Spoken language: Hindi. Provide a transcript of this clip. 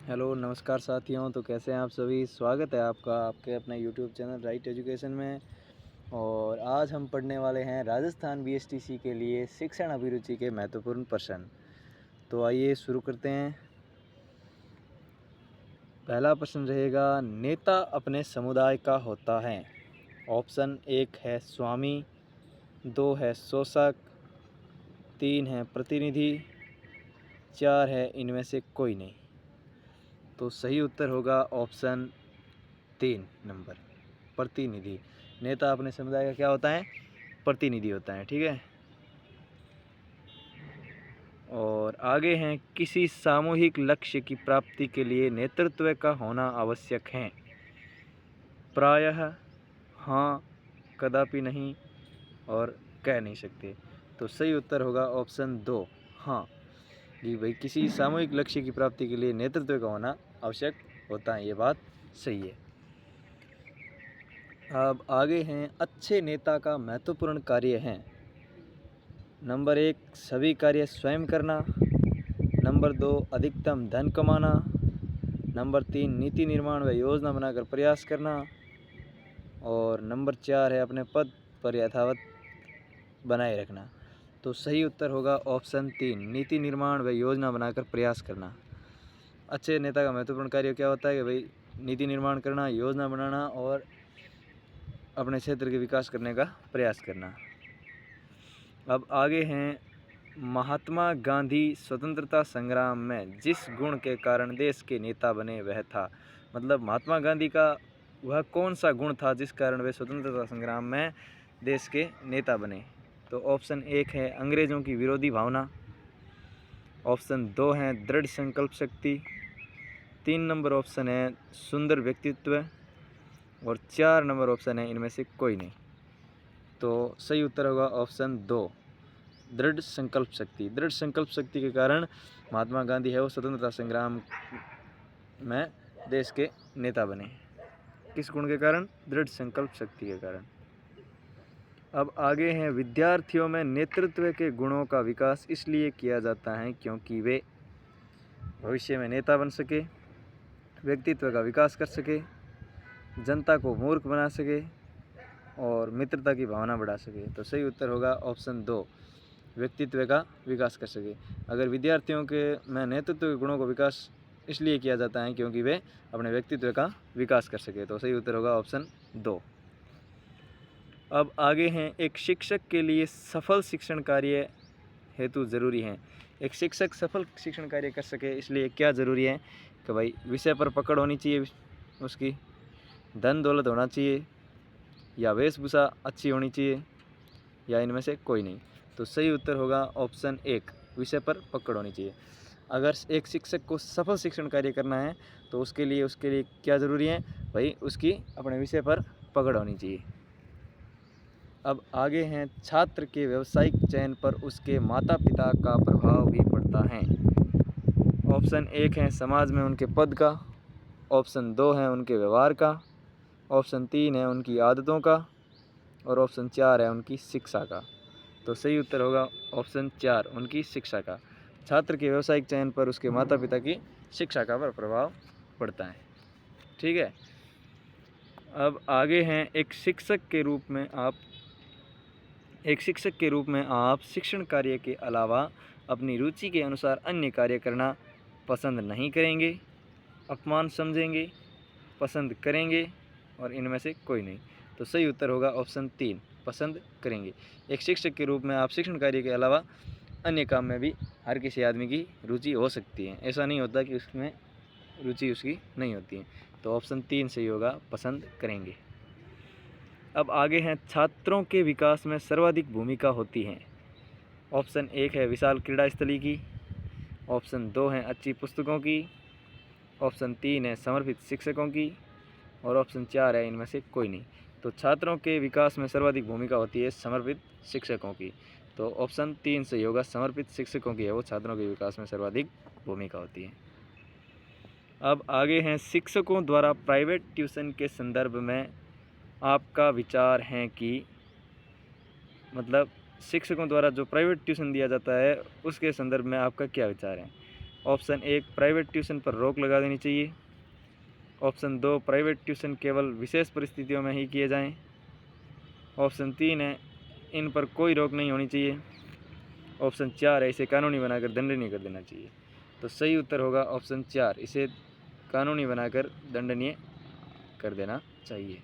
हेलो नमस्कार साथियों। तो कैसे हैं आप सभी। स्वागत है आपका आपके अपने यूट्यूब चैनल राइट एजुकेशन में। और आज हम पढ़ने वाले हैं राजस्थान बीएसटीसी के लिए शिक्षण अभिरुचि के महत्वपूर्ण प्रश्न। तो आइए शुरू करते हैं। पहला प्रश्न रहेगा, नेता अपने समुदाय का होता है। ऑप्शन 1 है स्वामी, 2 है शोषक, 3 है प्रतिनिधि, 4 है इनमें से कोई नहीं। तो सही उत्तर होगा ऑप्शन 3 नंबर, प्रतिनिधि। नेता अपने समुदाय का क्या होता है? प्रतिनिधि होता है। ठीक है। और आगे हैं, किसी सामूहिक लक्ष्य की प्राप्ति के लिए नेतृत्व का होना आवश्यक है। प्रायः, हाँ, कदापि नहीं और कह नहीं सकते। तो सही उत्तर होगा ऑप्शन 2, हाँ। कि भाई किसी सामूहिक लक्ष्य की प्राप्ति के लिए नेतृत्व का होना आवश्यक होता है। ये बात सही है। अब आगे हैं, अच्छे नेता का महत्वपूर्ण कार्य है। नंबर 1 सभी कार्य स्वयं करना, नंबर 2 अधिकतम धन कमाना, नंबर 3 नीति निर्माण व योजना बनाकर प्रयास करना, और नंबर 4 है अपने पद पर यथावत बनाए रखना। तो सही उत्तर होगा ऑप्शन 3, नीति निर्माण व योजना बनाकर प्रयास करना। अच्छे नेता का महत्वपूर्ण कार्य क्या होता है कि भाई नीति निर्माण करना, योजना बनाना और अपने क्षेत्र के विकास करने का प्रयास करना। अब आगे हैं, महात्मा गांधी स्वतंत्रता संग्राम में जिस गुण के कारण देश के नेता बने वह था। मतलब महात्मा गांधी का वह कौन सा गुण था जिस कारण वे स्वतंत्रता संग्राम में देश के नेता बने। तो ऑप्शन 1 है अंग्रेज़ों की विरोधी भावना, ऑप्शन 2 है दृढ़ संकल्प शक्ति, 3 नंबर ऑप्शन है सुंदर व्यक्तित्व, और 4 नंबर ऑप्शन है इनमें से कोई नहीं। तो सही उत्तर होगा ऑप्शन 2, दृढ़ संकल्प शक्ति। दृढ़ संकल्प शक्ति के कारण महात्मा गांधी है वो स्वतंत्रता संग्राम में देश के नेता बने। किस गुण के कारण? दृढ़ संकल्प शक्ति के कारण। अब आगे हैं, विद्यार्थियों में नेतृत्व के गुणों का विकास इसलिए किया जाता है क्योंकि वे भविष्य में नेता बन सके, व्यक्तित्व का विकास कर सके, जनता को मूर्ख बना सके और मित्रता की भावना बढ़ा सके। तो सही उत्तर होगा ऑप्शन 2, व्यक्तित्व का विकास कर सके। अगर विद्यार्थियों के में नेतृत्व के गुणों को विकास इसलिए किया जाता है क्योंकि वे अपने व्यक्तित्व का विकास कर सके। तो सही उत्तर होगा ऑप्शन 2। अब आगे हैं, एक शिक्षक के लिए सफल शिक्षण कार्य हेतु ज़रूरी हैं। एक शिक्षक सफल शिक्षण कार्य कर सके इसलिए क्या ज़रूरी है कि भाई विषय पर पकड़ होनी चाहिए उसकी, धन दौलत होना चाहिए, या वेशभूषा अच्छी होनी चाहिए, या इनमें से कोई नहीं। तो सही उत्तर होगा ऑप्शन 1, विषय पर पकड़ होनी चाहिए। अगर एक शिक्षक को सफल शिक्षण कार्य करना है तो उसके लिए क्या ज़रूरी है भाई, उसकी अपने विषय पर पकड़ होनी चाहिए। अब आगे हैं, छात्र के व्यावसायिक चयन पर उसके माता पिता का प्रभाव भी पड़ता है। ऑप्शन 1 है समाज में उनके पद का, ऑप्शन 2 है उनके व्यवहार का, ऑप्शन 3 है उनकी आदतों का, और ऑप्शन 4 है उनकी शिक्षा का। तो सही उत्तर होगा ऑप्शन 4, उनकी शिक्षा का। छात्र के व्यावसायिक चयन पर उसके माता पिता की शिक्षा का प्रभाव पड़ता है। ठीक है। अब आगे हैं, एक शिक्षक के रूप में आप शिक्षण कार्य के अलावा अपनी रुचि के अनुसार अन्य कार्य करना पसंद नहीं करेंगे, अपमान समझेंगे, पसंद करेंगे, और इनमें से कोई नहीं। तो सही उत्तर होगा ऑप्शन 3, पसंद करेंगे। एक शिक्षक के रूप में आप शिक्षण कार्य के अलावा अन्य काम में भी हर किसी आदमी की रुचि हो सकती है। ऐसा नहीं होता कि उसमें रुचि उसकी नहीं होती है। तो ऑप्शन 3 सही होगा, पसंद करेंगे। अब आगे हैं, छात्रों के विकास में सर्वाधिक भूमिका होती है। ऑप्शन 1 है विशाल क्रीड़ा स्थली की, ऑप्शन 2 है अच्छी पुस्तकों की, ऑप्शन 3 है समर्पित शिक्षकों की, और ऑप्शन 4 है इनमें से कोई नहीं। तो छात्रों के विकास में सर्वाधिक भूमिका होती है समर्पित शिक्षकों की। तो ऑप्शन 3 सही होगा, समर्पित शिक्षकों की है वो छात्रों के विकास में सर्वाधिक भूमिका होती है। अब आगे हैं, शिक्षकों द्वारा प्राइवेट ट्यूशन के संदर्भ में आपका विचार है कि, मतलब शिक्षकों द्वारा जो प्राइवेट ट्यूशन दिया जाता है उसके संदर्भ में आपका क्या विचार है। ऑप्शन 1 प्राइवेट ट्यूशन पर रोक लगा देनी चाहिए। ऑप्शन 2 प्राइवेट ट्यूशन केवल विशेष परिस्थितियों में ही किए जाएं। ऑप्शन 3 है इन पर कोई रोक नहीं होनी चाहिए। ऑप्शन 4 है इसे कानूनी बनाकर दंडनीय कर देना चाहिए। तो सही उत्तर होगा ऑप्शन 4, इसे कानूनी बनाकर दंडनीय कर देना चाहिए।